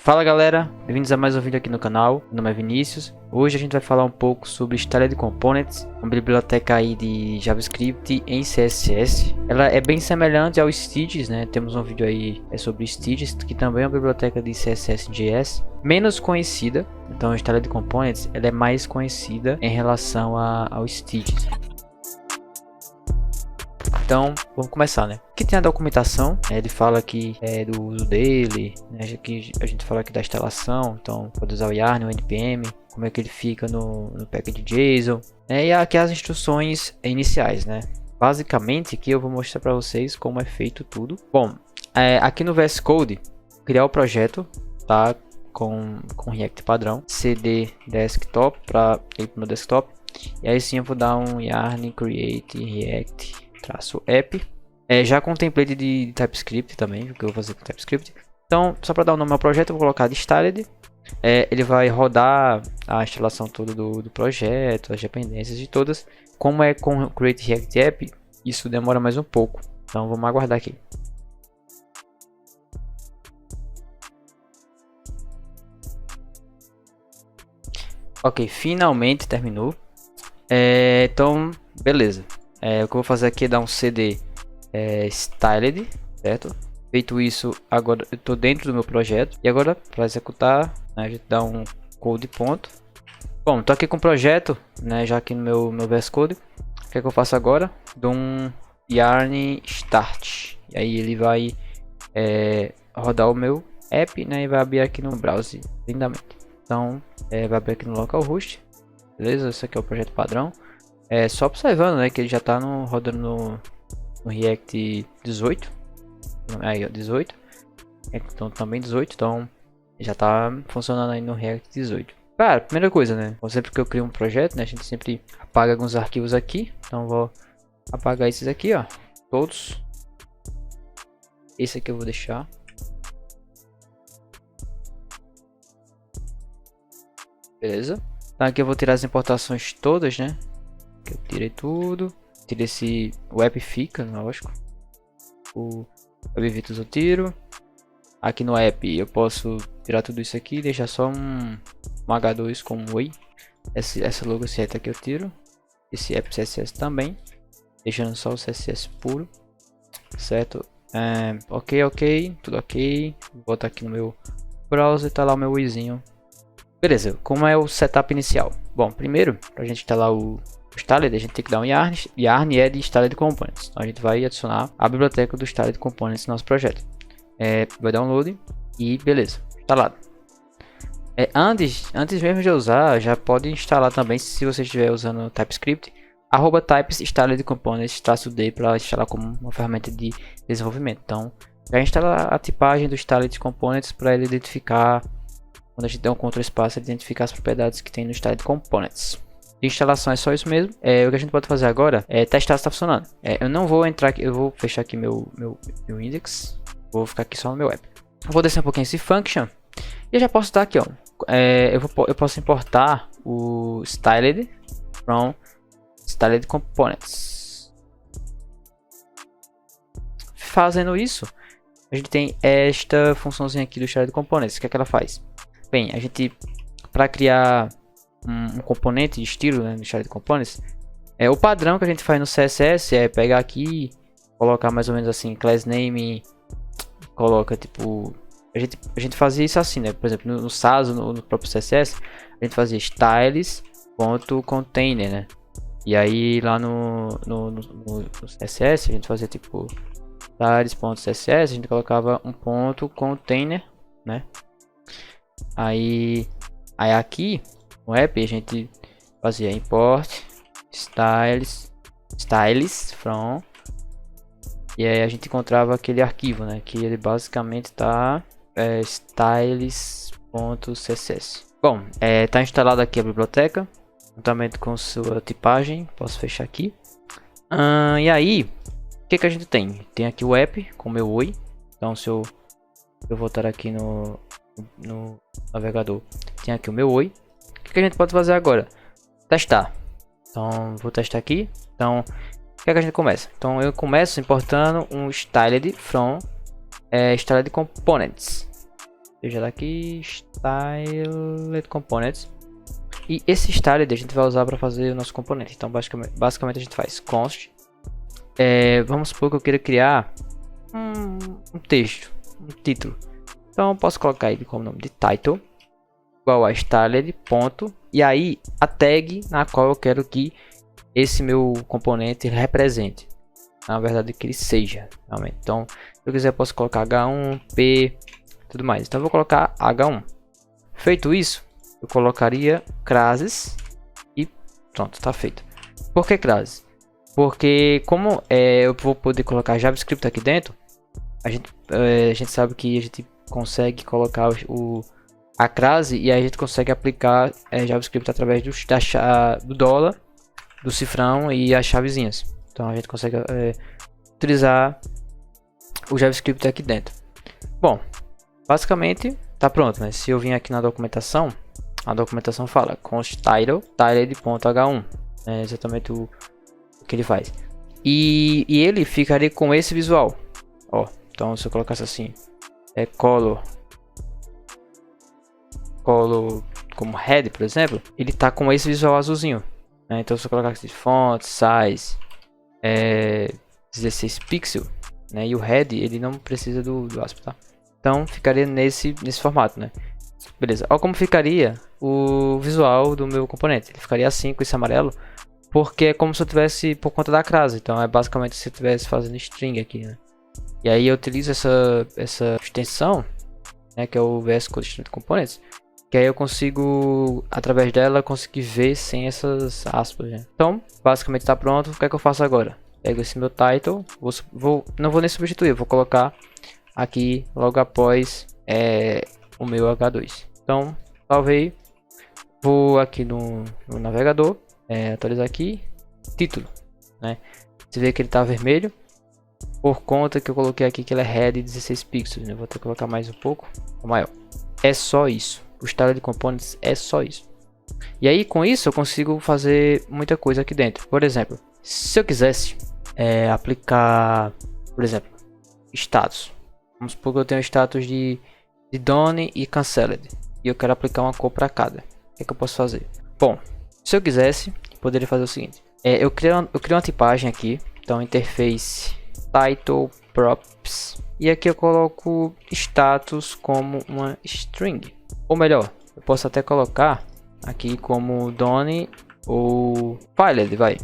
Fala galera, bem-vindos a mais um vídeo aqui no canal. Meu nome é Vinícius. Hoje a gente vai falar um pouco sobre Styled Components, uma biblioteca aí de JavaScript em CSS. Ela é bem semelhante ao Stitches, né? Temos um vídeo aí sobre Stitches, que também é uma biblioteca de CSS/JS, menos conhecida. Então a Styled Components ela é mais conhecida em relação ao Stitches. Então, vamos começar, né? Aqui tem a documentação, ele fala aqui do uso dele, né? Aqui a gente fala aqui da instalação, então pode usar o yarn, o npm, como é que ele fica no package JSON, né? E aqui as instruções iniciais, né? Basicamente, aqui eu vou mostrar para vocês como é feito tudo. Bom, aqui no VS Code, criar o projeto, tá? Com React padrão, cd desktop para ir para o meu desktop, e aí sim eu vou dar um yarn create react -app, já com template de TypeScript também, o que eu vou fazer com TypeScript. Então, só para dar o nome ao projeto, eu vou colocar de Styled. Ele vai rodar a instalação toda do projeto, as dependências de todas. Como é com Create React App, isso demora mais um pouco. Então, vamos aguardar aqui. Ok, finalmente terminou. Então, beleza. O que eu vou fazer aqui é dar um cd styled, certo? Feito isso, agora eu estou dentro do meu projeto. E agora, para executar, né, a gente dá um code ponto. Bom, estou aqui com o projeto, né, já aqui no meu VS Code. O que é que eu faço agora? Dou um yarn start. E aí ele vai rodar o meu app, né, e vai abrir aqui no browser lindamente. Então, vai abrir aqui no localhost. Beleza? Esse aqui é o projeto padrão. Só observando, né, que ele já está rodando no React 18. Aí, ó, 18. Então também 18. Então já está funcionando aí no React 18. Cara, primeira coisa, né? Sempre que eu crio um projeto, né, a gente sempre apaga alguns arquivos aqui. Então vou apagar esses aqui, ó, todos. Esse aqui eu vou deixar. Beleza. Então aqui eu vou tirar as importações todas, né? Eu tirei tudo, tirei o app fica, lógico, o WebVitus eu tiro. Aqui no app eu posso tirar tudo isso aqui e deixar só um H2 como Oi. Essa logo certa aqui eu tiro, esse app CSS também, deixando só o CSS puro, certo? Ok, tudo ok. Vou voltar aqui no meu browser, tá lá o meu Oizinho. Beleza, como é o setup inicial? Bom, primeiro, para a gente instalar o Styled, a gente tem que dar um yarn é de Styled Components. Então a gente vai adicionar a biblioteca do Styled Components no nosso projeto. Vai download e beleza, instalado. Antes mesmo de usar, já pode instalar também, se você estiver usando TypeScript, @types Styled Components -d para instalar como uma ferramenta de desenvolvimento. Então já instala a tipagem do Styled Components para ele identificar, quando a gente der um Ctrl espaço, identificar as propriedades que tem no Styled Components. De instalação é só isso mesmo. O que a gente pode fazer agora é testar se está funcionando. Eu não vou entrar aqui, eu vou fechar aqui meu index. Vou ficar aqui só no meu app. Vou descer um pouquinho esse function e eu já posso dar aqui, ó. Eu posso importar o styled from Styled Components. Fazendo isso, a gente tem esta funçãozinha aqui do Styled Components. O que é que ela faz? Bem, a gente, para criar um componente de estilo, né, no Styled Components, o padrão que a gente faz no CSS é pegar aqui, colocar mais ou menos assim, class name, coloca tipo, a gente fazia isso assim, né? Por exemplo, no SAS, no próprio CSS, a gente fazia styles.container, né? E aí lá no CSS a gente fazia tipo styles.css, a gente colocava um ponto container, né? Aí aqui no app a gente fazia import styles from, e aí a gente encontrava aquele arquivo, né, que ele basicamente tá styles.css. Bom, tá instalado aqui a biblioteca juntamente com sua tipagem. Posso fechar aqui. E aí o que a gente tem aqui o app com meu Oi. Então se eu voltar aqui no navegador, tem aqui o meu Oi. O que a gente pode fazer agora? Testar. Então vou testar aqui. Então o que a gente começa? Então eu começo importando um styled from Styled Components. seja daqui, Styled Components. E esse Styled a gente vai usar para fazer o nosso componente. Então basicamente a gente faz const. Vamos supor que eu queira criar um texto, um título. Então eu posso colocar ele como nome de title, igual a styled, ponto, e aí a tag na qual eu quero que esse meu componente represente, na verdade que ele seja realmente. Então se eu quiser eu posso colocar h1, p, tudo mais. Então eu vou colocar h1. Feito isso, eu colocaria classes e pronto, está feito. Por que classes? Porque como eu vou poder colocar JavaScript aqui dentro, a gente sabe que a gente consegue colocar a crase e a gente consegue aplicar JavaScript através do dólar, do cifrão e as chavezinhas. Então a gente consegue utilizar o JavaScript aqui dentro. Bom, basicamente tá pronto, né? Se eu vim aqui na documentação, a documentação fala const title, tiled.h1, é exatamente o que ele faz. E ele ficaria com esse visual, ó. Então se eu colocasse assim, color como head, por exemplo, ele tá com esse visual azulzinho, né? Então se eu colocar aqui font size 16 pixels, né? E o head ele não precisa do aspa, tá? Então ficaria nesse formato, né? Beleza. Olha como ficaria o visual do meu componente. Ele ficaria assim com esse amarelo, porque é como se eu tivesse por conta da crase. Então é basicamente se eu estivesse fazendo string aqui, né? E aí eu utilizo essa extensão, né, que é o VS Code String Components, que aí eu consigo, através dela, conseguir ver sem essas aspas, né? Então, basicamente está pronto. O que é que eu faço agora? Pego esse meu title, não vou nem substituir, eu vou colocar aqui logo após o meu H2. Então, salvei, vou aqui no navegador, atualizar aqui, título, né? Você vê que ele está vermelho, por conta que eu coloquei aqui que ele é head 16 pixels, né? Vou ter que colocar mais um pouco, maior. É só isso. O Styled Components é só isso. E aí com isso eu consigo fazer muita coisa aqui dentro. Por exemplo, se eu quisesse aplicar, por exemplo, status. Vamos supor que eu tenho status de done e cancelled. E eu quero aplicar uma cor para cada. O que é que eu posso fazer? Bom, se eu quisesse, eu poderia fazer o seguinte. Eu crio uma tipagem aqui. Então interface title props. E aqui eu coloco status como uma string. Ou melhor, eu posso até colocar aqui como done ou filed, vai.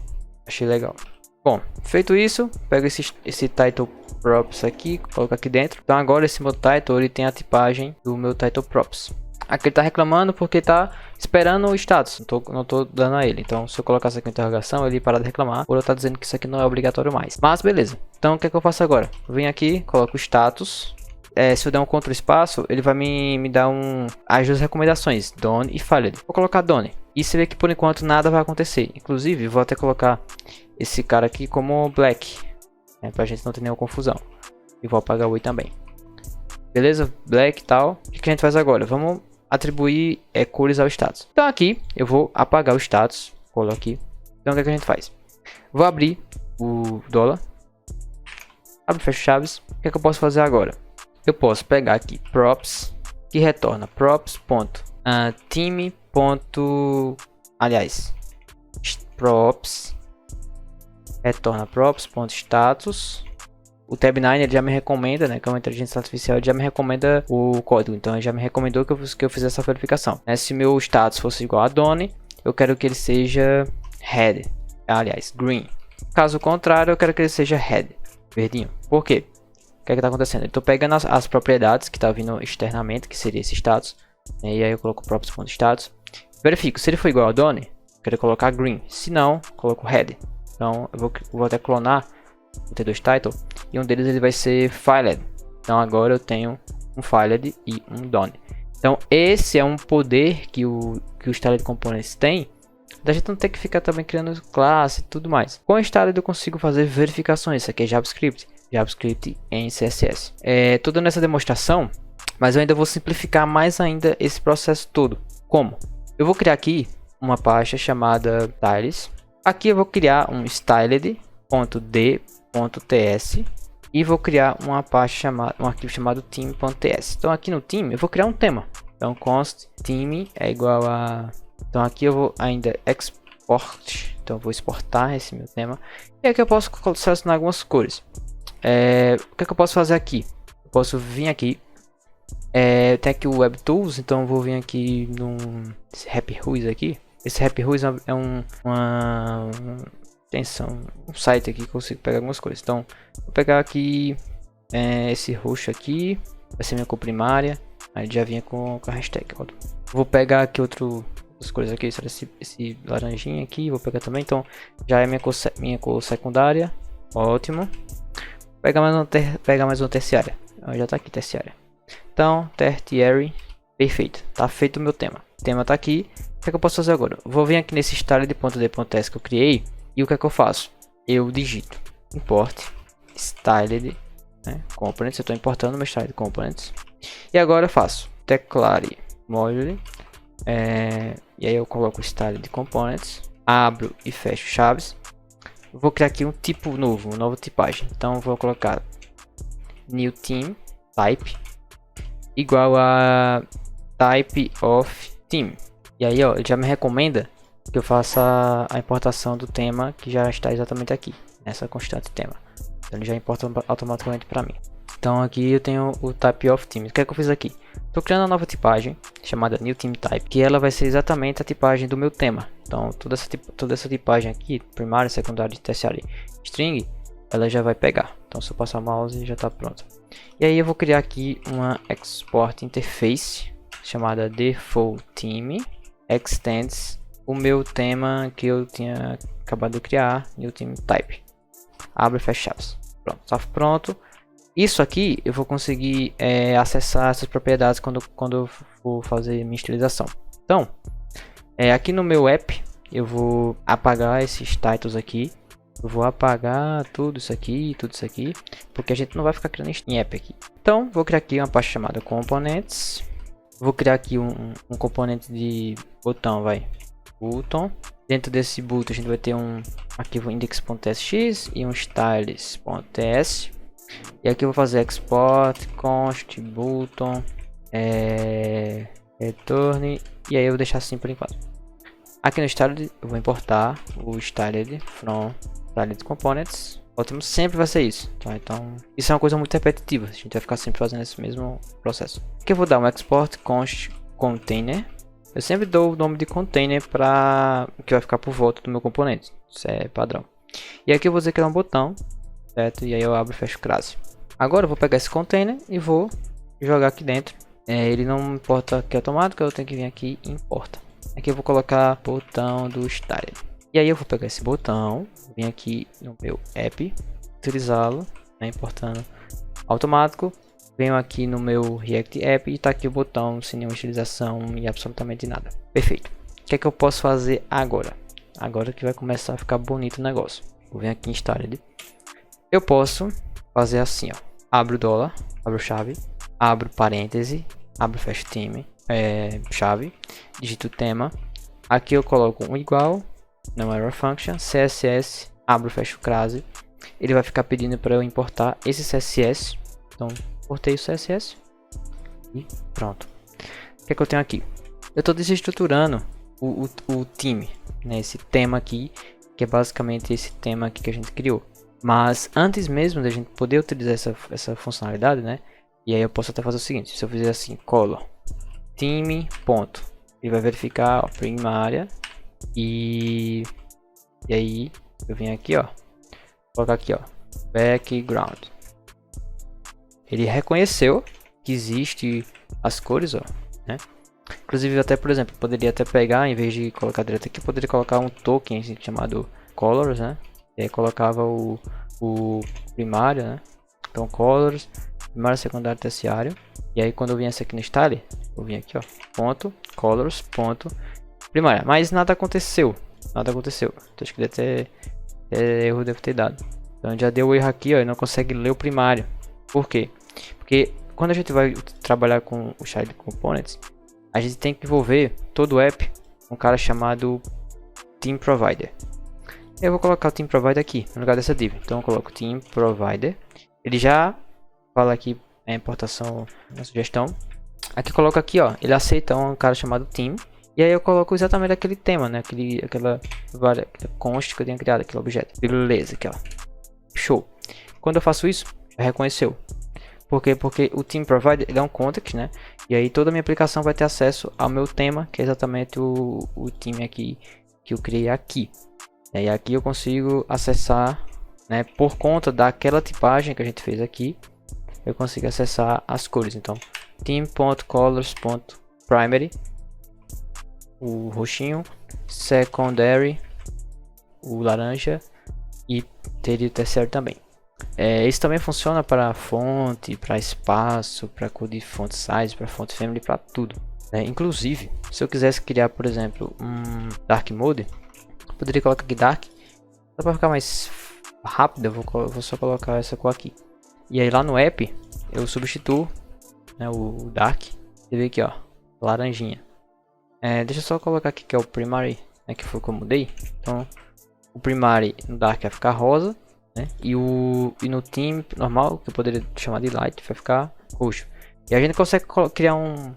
Achei legal. Bom, feito isso, pego esse title props aqui, coloco aqui dentro. Então agora esse meu title ele tem a tipagem do meu title props. Aqui ele está reclamando porque está esperando o status, não tô dando a ele. Então se eu colocar isso aqui em interrogação, ele para de reclamar, ou eu tá dizendo que isso aqui não é obrigatório mais. Mas beleza. Então o que é que eu faço agora? Eu venho aqui, coloco o status. Se eu der um Ctrl espaço, ele vai me dar as duas recomendações, done e filed. Vou colocar done. E você vê que por enquanto nada vai acontecer. Inclusive, vou até colocar esse cara aqui como black, né, pra gente não ter nenhuma confusão. E vou apagar o i também. Beleza? Black e tal. O que a gente faz agora? Vamos atribuir cores ao status. Então aqui eu vou apagar o status. Colo aqui. Então o que a gente faz? Vou abrir o dólar. Abre e fecha chaves. O que eu posso fazer agora? Eu posso pegar aqui props, que retorna props.theme. Aliás, props retorna props.status. O Tab9 ele já me recomenda, né? Que é uma inteligência artificial, ele já me recomenda o código. Então ele já me recomendou que eu fizesse essa verificação. Se meu status fosse igual a done, eu quero que ele seja head. Aliás, green. Caso contrário, eu quero que ele seja head, verdinho. Por quê? O que é que tá acontecendo? Eu estou pegando as propriedades que tá vindo externamente, que seria esse status, né? E aí eu coloco props.status. Verifico, se ele for igual a done, eu quero colocar green. Se não, coloco head. Então eu vou até clonar o T2 title e um deles ele vai ser filed. Então agora eu tenho um filed e um done. Então esse é um poder que o Styled Components tem, da gente não ter que ficar também criando classe e tudo mais. Com o Styled eu consigo fazer verificações. Isso aqui é JavaScript em CSS. Tô dando essa demonstração, mas eu ainda vou simplificar mais ainda esse processo todo. Como? Eu vou criar aqui uma pasta chamada tiles. Aqui eu vou criar um styled.d.ts e vou criar uma parte chamada, um arquivo chamado theme.ts. Então aqui no theme eu vou criar um tema. Então const theme é igual a, então aqui eu vou ainda export, então eu vou exportar esse meu tema. E aqui eu posso selecionar algumas cores. O que é que eu posso fazer aqui? Eu posso vir aqui, tem aqui o Web Tools, então eu vou vir aqui no Happy Rules aqui. Esse Happy Rules é uma extensão, um site aqui que eu consigo pegar algumas coisas. Então vou pegar aqui esse roxo aqui, vai ser minha cor primária. Aí já vinha com a hashtag. Vou pegar aqui outras cores aqui, só esse laranjinha aqui, vou pegar também. Então já é minha cor secundária, ótimo. Pegar mais uma terciária. Já tá aqui terciária. Então tertiary, perfeito. Tá feito o meu tema. O tema tá aqui. O que é que eu posso fazer agora? Vou vir aqui nesse style.d.s que eu criei. E o que é que eu faço? Eu digito import styled, né, components. Eu estou importando meu styled components. E agora eu faço declare module. E aí eu coloco o styled components. Abro e fecho chaves. Vou criar aqui um tipo novo, uma nova tipagem. Então vou colocar new theme type igual a type of theme. E aí ó, ele já me recomenda que eu faça a importação do tema que já está exatamente aqui, nessa constante tema. Então ele já importa automaticamente para mim. Então aqui eu tenho o type of theme. O que é que eu fiz aqui? Estou criando uma nova tipagem chamada new theme type, que ela vai ser exatamente a tipagem do meu tema. Então toda essa tipagem aqui, primária, secundária, terciária, string, ela já vai pegar. Então se eu passar o mouse já está pronto. E aí eu vou criar aqui uma export interface chamada default theme extends o meu tema que eu tinha acabado de criar, new theme type. Abre e fecha chaves. Pronto, está pronto. Isso aqui eu vou conseguir acessar essas propriedades quando eu for fazer minha estilização. Então, aqui no meu app eu vou apagar esses titles aqui. Eu vou apagar tudo isso aqui, porque a gente não vai ficar criando em app aqui. Então, vou criar aqui uma pasta chamada components. Vou criar aqui um componente de botão, button. Dentro desse button a gente vai ter um arquivo index.tsx e um styles.ts. E aqui eu vou fazer export const button return, e aí eu vou deixar assim por enquanto. Aqui no styled eu vou importar o styled from styled components. Ótimo, sempre vai ser isso. Então isso é uma coisa muito repetitiva, a gente vai ficar sempre fazendo esse mesmo processo. Aqui eu vou dar um export const container. Eu sempre dou o nome de container para que vai ficar por volta do meu componente. Isso é padrão. E aqui eu vou dizer que é um botão, certo? E aí eu abro e fecho crase. Agora eu vou pegar esse container e vou jogar aqui dentro. Ele não importa que é automático, eu tenho que vir aqui e importa. Aqui eu vou colocar botão do style. E aí eu vou pegar esse botão, vir aqui no meu app, utilizá-lo, né, importando automático. Venho aqui no meu React App e está aqui o botão sem nenhuma utilização e absolutamente nada. Perfeito. O que é que eu posso fazer agora? Agora que vai começar a ficar bonito o negócio. Vou vir aqui em Styled. Eu posso fazer assim, ó. Abro dólar, abro chave, abro parêntese, abro fecho time, chave, digito o tema. Aqui eu coloco um igual, não error function, CSS, abro fecho crase. Ele vai ficar pedindo para eu importar esse CSS. Então importei o CSS e pronto. O que é que eu tenho aqui? Eu estou desestruturando o time, né? Esse tema aqui, que é basicamente esse tema aqui que a gente criou. Mas antes mesmo da gente poder utilizar essa funcionalidade, né? E aí eu posso até fazer o seguinte: se eu fizer assim, color time ponto, ele vai verificar, ó, primária, e aí eu venho aqui, ó, colocar aqui, ó, background. Ele reconheceu que existe as cores, ó, né? Inclusive até, por exemplo, poderia até pegar, em vez de colocar direto aqui, poderia colocar um token assim, chamado colors, né? E aí colocava o primário, né? Então colors, primário, secundário, terciário. E aí quando eu viesse aqui no style, eu vim aqui, ó, ponto colors ponto primária. Mas nada aconteceu, Então acho que deve ter erro, deve ter dado. Então já deu erro aqui, ó, ele não consegue ler o primário. Por quê? Porque quando a gente vai trabalhar com o Child Components, a gente tem que envolver todo o app com um cara chamado Team Provider. Eu vou colocar o Team Provider aqui no lugar dessa div. Então eu coloco Team Provider Ele já fala aqui a importação na sugestão. Aqui coloca aqui, ó, ele aceita um cara chamado theme. E aí eu coloco exatamente aquele tema, né? Aquela const que eu tenho criado, aquele objeto. Beleza, aqui, ó. Show. Quando eu faço isso, já reconheceu. Por quê? Porque o theme provider, ele é um context, né? E aí toda a minha aplicação vai ter acesso ao meu tema, que é exatamente o theme aqui que eu criei aqui. E aqui eu consigo acessar, né? Por conta daquela tipagem que a gente fez aqui, eu consigo acessar as cores. Então, theme.colors.primary, o roxinho, secondary, o laranja e teria o terceiro também. Isso também funciona para fonte, para espaço, para cor de font size, para font family, para tudo. Inclusive, se eu quisesse criar, por exemplo, um dark mode, eu poderia colocar aqui dark. Só para ficar mais rápido, eu vou só colocar essa cor aqui. E aí lá no app, eu substituo, né, o dark. Você vê aqui, ó, laranjinha. Deixa eu só colocar aqui que é o primary, né, que foi o que eu mudei. Então, o primary no dark vai ficar rosa, né, e no theme normal, que eu poderia chamar de light, vai ficar roxo. E a gente consegue criar um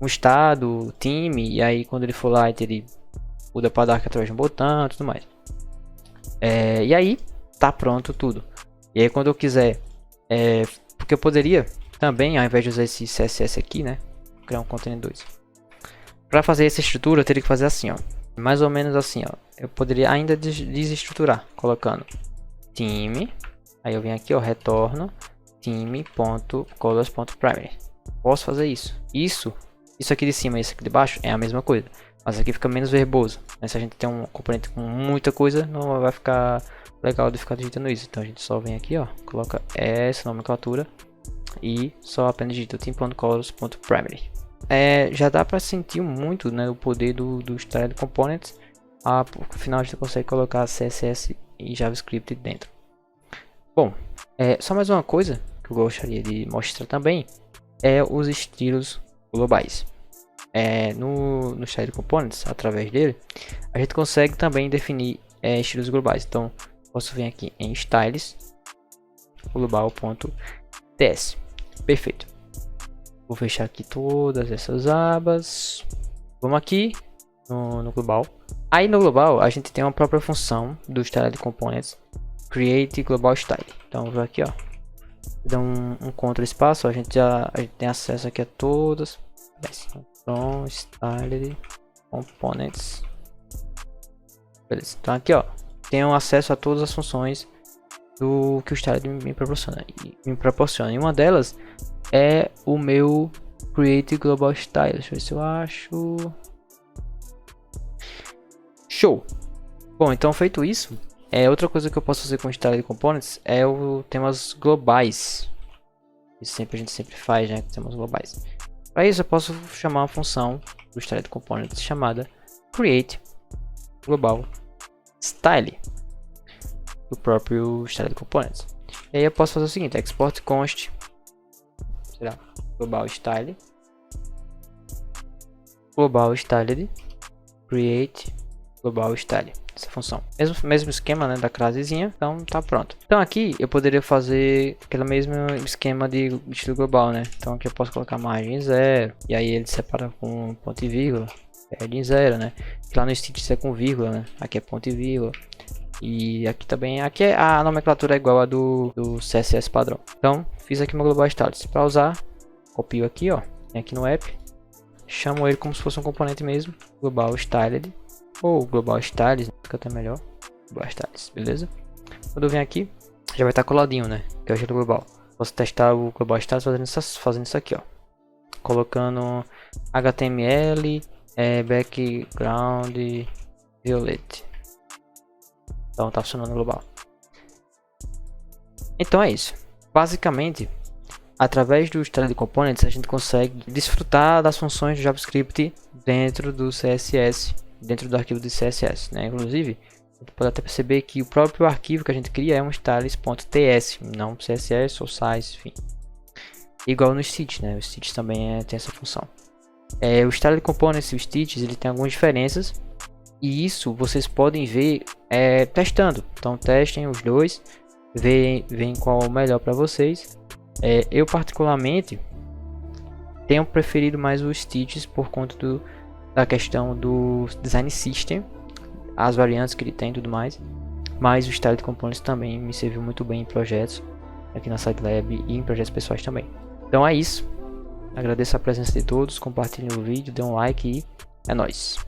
estado, theme, e aí quando ele for light, ele muda para dark através de um botão e tudo mais. E aí, tá pronto tudo. E aí quando eu quiser, porque eu poderia também, ao invés de usar esse CSS aqui, né, criar um container 2. Para fazer essa estrutura, eu teria que fazer assim, ó, mais ou menos assim, ó. Eu poderia ainda desestruturar, colocando theme, aí eu venho aqui, ó, retorno theme.colors.primary. Posso fazer isso. Isso aqui de cima e isso aqui de baixo é a mesma coisa, mas aqui fica menos verboso, né? Se a gente tem um componente com muita coisa, não vai ficar legal de ficar digitando isso. Então a gente só vem aqui, ó, coloca essa nomenclatura e só apenas digita theme.colors.primary. Já dá para sentir muito, né, o poder do Style Components. Por final a gente consegue colocar CSS e JavaScript dentro. Bom, só mais uma coisa que eu gostaria de mostrar também é os estilos globais. No Style Components, através dele, a gente consegue também definir estilos globais. Então, posso vir aqui em styles global.ts. Perfeito. Vou fechar aqui todas essas abas. Vamos aqui no global. Aí no global a gente tem uma própria função do Style Components, create global style. Então vou aqui, ó, dá um Ctrl espaço, a gente tem acesso aqui a todas. Então Style Components. Beleza. Então aqui, ó, tenho acesso a todas as funções do que o Style me proporciona. E uma delas é o meu Create Global Style. Deixa eu ver se eu acho. Show! Bom, então feito isso, outra coisa que eu posso fazer com o Style Components é o temas globais. Isso a gente sempre faz, né? Temas globais. Para isso eu posso chamar uma função do Style Components chamada Create Global Style do próprio Style Components. E aí eu posso fazer o seguinte: export const global style create global style, essa função, mesmo esquema, né, da clasezinha. Então tá pronto. Então aqui eu poderia fazer aquele mesmo esquema de estilo global, né? Então aqui eu posso colocar margem 0 e aí ele separa com ponto e vírgula, em 0, né? Lá no stitch é com vírgula, né? Aqui é ponto e vírgula. E aqui também, a nomenclatura é igual a do CSS padrão. Então fiz aqui meu global styles. Para usar, copio aqui, ó, vem aqui no app, chamo ele como se fosse um componente mesmo, global styled ou global styles, fica até melhor, global styles, beleza? Quando eu venho aqui, já vai estar coladinho, né, que é o estilo global. Posso testar o global styles fazendo isso aqui, ó, colocando HTML, background violet. Então tá funcionando global. Então é isso. Basicamente, através do Style Components a gente consegue desfrutar das funções do JavaScript dentro do CSS, dentro do arquivo de CSS, né? Inclusive, você pode até perceber que o próprio arquivo que a gente cria é um styles.ts, não CSS ou size, enfim. Igual no Stitch, né? O Stitch também tem essa função. O Style Components e o Stitch, ele tem algumas diferenças. E isso vocês podem ver testando. Então testem os dois. veem qual é o melhor para vocês. Eu particularmente tenho preferido mais o Stitches por conta da questão do design system, as variantes que ele tem e tudo mais. Mas o Styled Components também me serviu muito bem em projetos aqui na SideLab e em projetos pessoais também. Então é isso. Agradeço a presença de todos, compartilhem o vídeo, dê um like e é nóis.